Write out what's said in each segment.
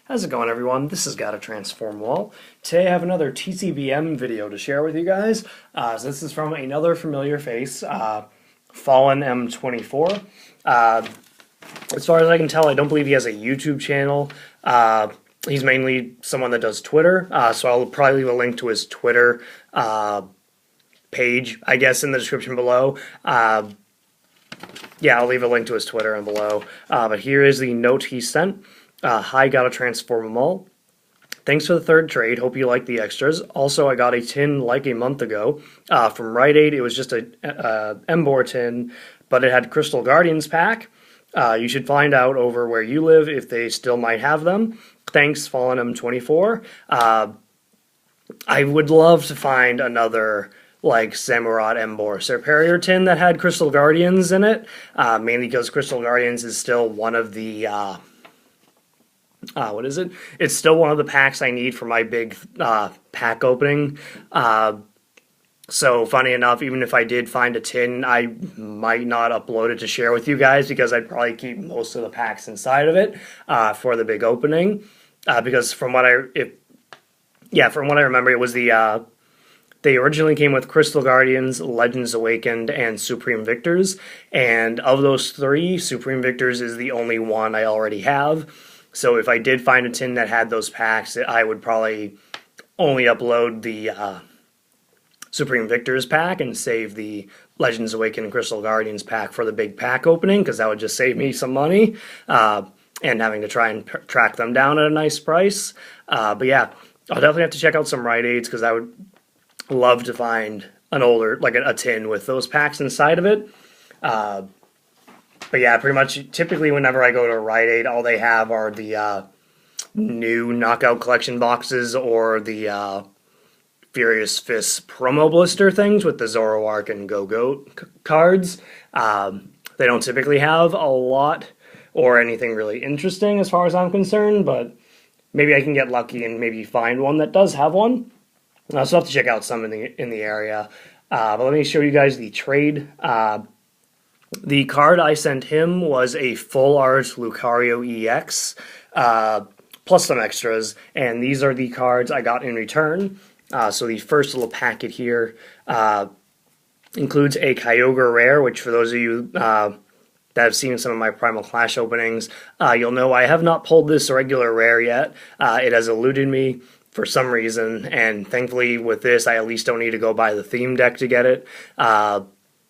How's it going, everyone? This has Got a Transform Wall. Today I have another TCBM video to share with you guys. So this is from another familiar face, Fallenem24. As far as I can tell, I don't believe he has a YouTube channel. He's mainly someone that does Twitter, so I'll probably leave a link to his Twitter page, I guess, in the description below. Yeah, I'll leave a link to his Twitter and below. But here is the note he sent. Hi, gotta transform them all. Thanks for the third trade. Hope you like the extras. Also, I got a tin like a month ago from Rite Aid. It was just a Embor tin, but it had Crystal Guardians pack. You should find out over where you live if they still might have them. Thanks, Fallenem24. I would love to find another like Samurott Embor Serperior tin that had Crystal Guardians in it, mainly because Crystal Guardians is still one of the what is it? It's still one of the packs I need for my big pack opening. So funny enough, even if I did find a tin, I might not upload it to share with you guys because I'd probably keep most of the packs inside of it for the big opening. Because from what I remember, it was they originally came with Crystal Guardians, Legends Awakened, and Supreme Victors. And of those three, Supreme Victors is the only one I already have. So if I did find a tin that had those packs, I would probably only upload the Supreme Victors pack and save the Legends Awakened and Crystal Guardians pack for the big pack opening, because that would just save me some money and having to try and track them down at a nice price. But yeah, I'll definitely have to check out some Rite Aids, because I would love to find an older, like a tin with those packs inside of it. But yeah, pretty much, typically whenever I go to Rite Aid, all they have are the new Knockout Collection boxes or the Furious Fist promo blister things with the Zoroark and Go-Goat cards. They don't typically have a lot or anything really interesting as far as I'm concerned, but maybe I can get lucky and maybe find one that does have one. I also have to check out some in the area. But let me show you guys the trade. The card I sent him was a full art Lucario EX, plus some extras, and these are the cards I got in return. So the first little packet here includes a Kyogre Rare, which for those of you that have seen some of my Primal Clash openings, you'll know I have not pulled this regular rare yet. It has eluded me for some reason, and thankfully with this, I at least don't need to go buy the theme deck to get it.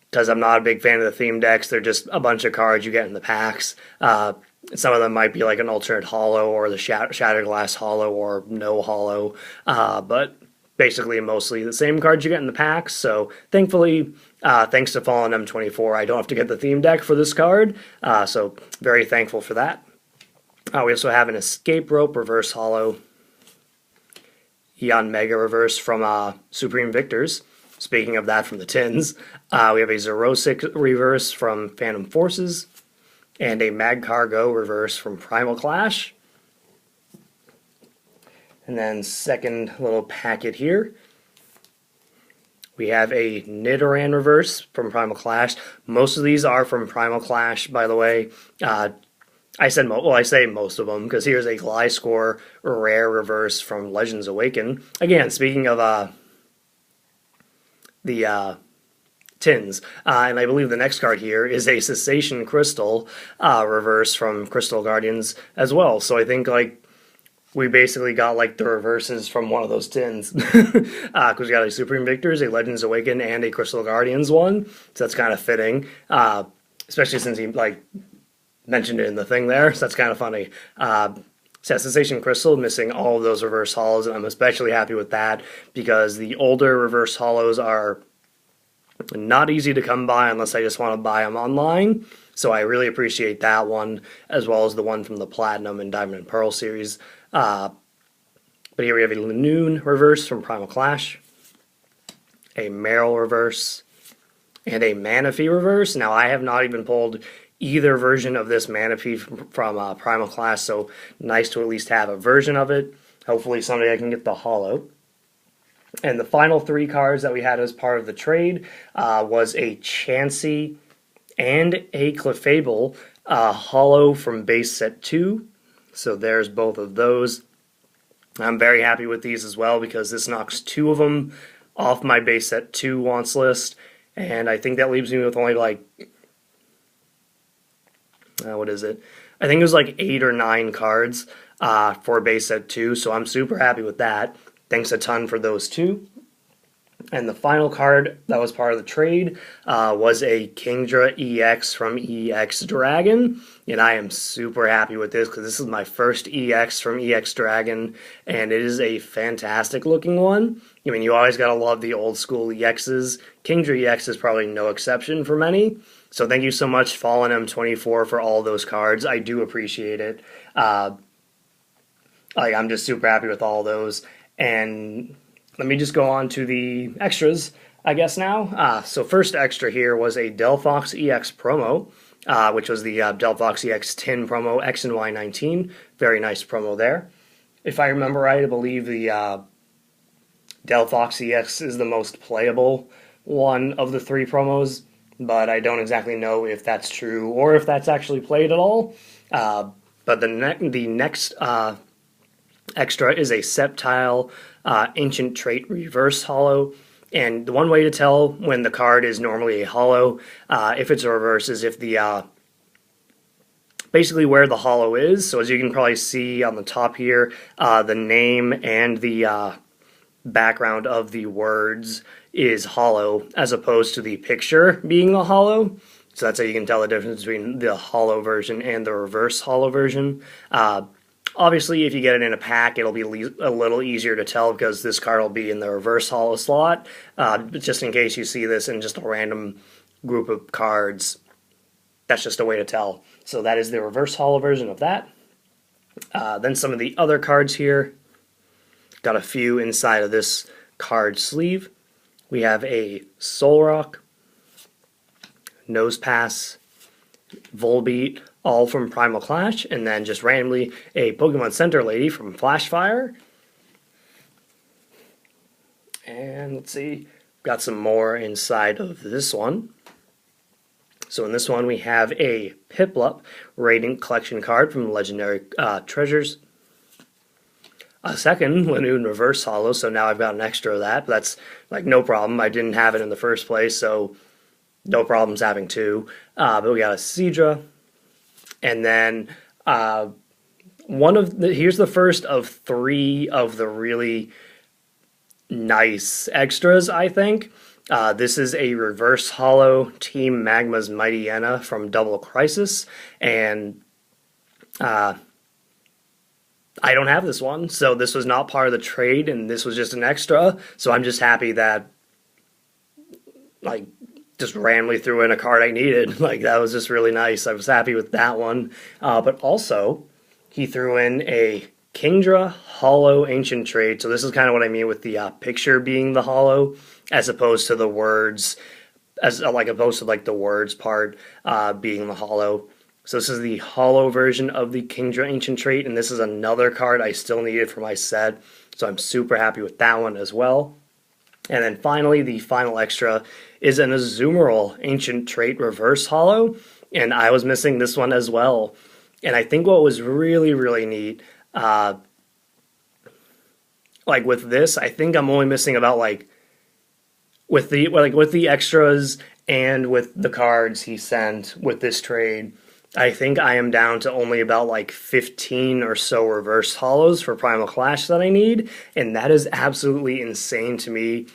Because I'm not a big fan of the theme decks. They're just a bunch of cards you get in the packs. Some of them might be like an alternate holo or the Shattered Glass holo or no holo. But basically mostly the same cards you get in the packs. So thankfully, thanks to Fallenem24, I don't have to get the theme deck for this card. So very thankful for that. We also have an Escape Rope reverse holo. Eon Mega reverse from Supreme Victors. Speaking of that from the tins, we have a Zerosic reverse from Phantom Forces, and a Magcargo reverse from Primal Clash. And then second little packet here, we have a Nidoran reverse from Primal Clash. Most of these are from Primal Clash, by the way. I say most of them, because here's a Gliscor rare reverse from Legends Awaken. Again, speaking of the tins. And I believe the next card here is a Cessation Crystal reverse from Crystal Guardians as well. So I think like we basically got like the reverses from one of those tins. Because we got a Supreme Victors, a Legends Awaken, and a Crystal Guardians one. So that's kind of fitting. Especially since he like mentioned it in the thing there. So that's kind of funny. Sensation Crystal missing all of those reverse holos, and I'm especially happy with that because the older reverse holos are not easy to come by unless I just want to buy them online. So I really appreciate that one, as well as the one from the Platinum and Diamond and Pearl series. But here we have a Lanoon reverse from Primal Clash, a Meryl reverse, and a Manaphy reverse. Now I have not even pulled either version of this Manaphy from Primal Clash, so nice to at least have a version of it. Hopefully someday I can get the holo. And the final three cards that we had as part of the trade was a Chansey and a Clefable holo from base set 2. So there's both of those. I'm very happy with these as well because this knocks 2 of them off my base set 2 wants list, and I think that leaves me with only like, what is it? I think it was like 8 or 9 cards for base set 2, so I'm super happy with that. Thanks a ton for those 2. And the final card that was part of the trade was a Kingdra EX from EX Dragon, and I am super happy with this because this is my first EX from EX Dragon, and it is a fantastic looking one. I mean, you always gotta love the old school EXs. Kingdra EX is probably no exception for many. So thank you so much, Fallenem24, for all those cards. I do appreciate it. I'm just super happy with all those. And let me just go on to the extras, I guess, now. So first extra here was a Delphox EX promo, which was the Delphox EX Tin promo, X and Y19. Very nice promo there. If I remember right, I believe the Delphox EX is the most playable one of the 3 promos, but I don't exactly know if that's true or if that's actually played at all. But the next extra is a Sceptile Ancient Trait Reverse Holo. And the one way to tell when the card is normally a holo, if it's a reverse, is if the basically where the holo is. So as you can probably see on the top here, the name and the background of the words is holo, as opposed to the picture being the holo. So that's how you can tell the difference between the holo version and the reverse holo version. Obviously, if you get it in a pack, it'll be a little easier to tell because this card will be in the reverse holo slot. But just in case you see this in just a random group of cards, that's just a way to tell. So that is the reverse holo version of that. Then some of the other cards here. Got a few inside of this card sleeve. We have a Solrock, Nosepass, Volbeat, all from Primal Clash, and then just randomly a Pokemon Center Lady from Flashfire. And let's see, got some more inside of this one. So in this one we have a Piplup Radiant Collection card from Legendary Treasures. A second Lanoon Reverse Holo, so now I've got an extra of that. But that's like no problem. I didn't have it in the first place, so no problems having 2. But we got a Seadra. And then here's the first of 3 of the really nice extras, I think. This is a reverse holo Team Magma's Mightyena from Double Crisis, and I don't have this one, so this was not part of the trade, and this was just an extra, so I'm just happy that, like, just randomly threw in a card I needed. Like, that was just really nice. I was happy with that one. But also, he threw in a Kingdra Holo Ancient Trait. So this is kind of what I mean with the picture being the holo, as opposed to the words, opposed to like the words part being the holo. So this is the holo version of the Kingdra Ancient Trait, and this is another card I still needed for my set. So I'm super happy with that one as well. And then finally, the final extra is an Azumarill Ancient Trait Reverse Holo, and I was missing this one as well. And I think what was really, really neat, like with this, I think I'm only missing about with the extras and with the cards he sent with this trade, I think I am down to only about like 15 or so reverse holos for Primal Clash that I need, and that is absolutely insane to me.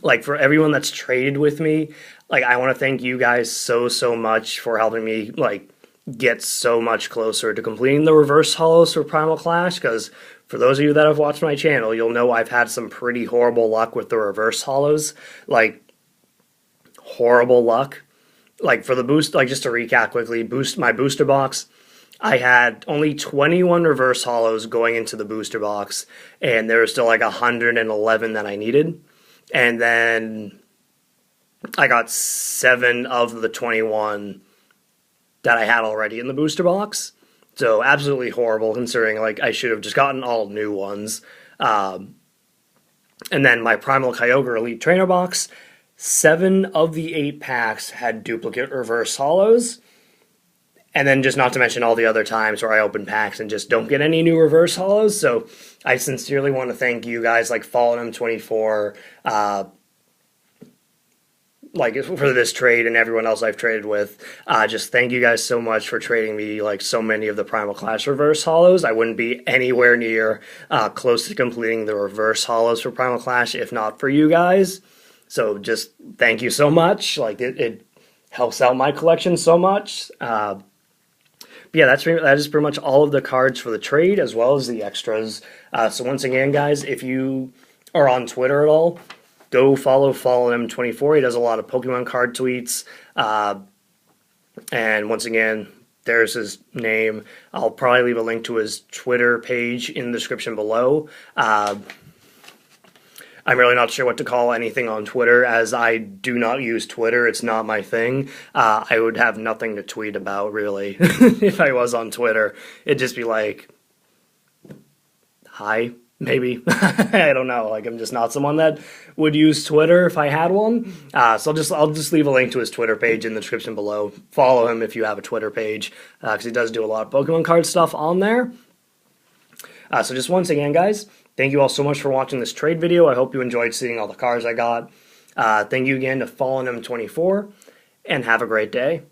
Like, for everyone that's traded with me, like, I want to thank you guys so much for helping me, like, get so much closer to completing the reverse holos for Primal Clash, because for those of you that have watched my channel, you'll know I've had some pretty horrible luck with the reverse holos. Like, horrible luck. Like, for the boost, like, just to recap quickly, my booster box, I had only 21 reverse holos going into the booster box, and there was still like 111 that I needed. And then I got 7 of the 21 that I had already in the booster box. So absolutely horrible, considering like I should have just gotten all new ones. And then my Primal Kyogre Elite Trainer box, 7 of the 8 packs had duplicate reverse holos. And then just not to mention all the other times where I open packs and just don't get any new reverse hollows. So I sincerely want to thank you guys like Fallenem24, like for this trade and everyone else I've traded with. Just thank you guys so much for trading me like so many of the Primal Clash reverse hollows. I wouldn't be anywhere near close to completing the reverse hollows for Primal Clash if not for you guys. So just thank you so much. Like it helps out my collection so much. But yeah, that is pretty much all of the cards for the trade as well as the extras. So once again, guys, if you are on Twitter at all, go follow Fallenem24. He does a lot of Pokemon card tweets. And once again, there's his name. I'll probably leave a link to his Twitter page in the description below. I'm really not sure what to call anything on Twitter, as I do not use Twitter. It's not my thing. I would have nothing to tweet about, really, if I was on Twitter. It'd just be like, hi, maybe. I don't know. Like, I'm just not someone that would use Twitter if I had one. So I'll just leave a link to his Twitter page in the description below. Follow him if you have a Twitter page, because he does do a lot of Pokemon card stuff on there. So just once again, guys, thank you all so much for watching this trade video. I hope you enjoyed seeing all the cards I got. Thank you again to Fallenem24, and have a great day.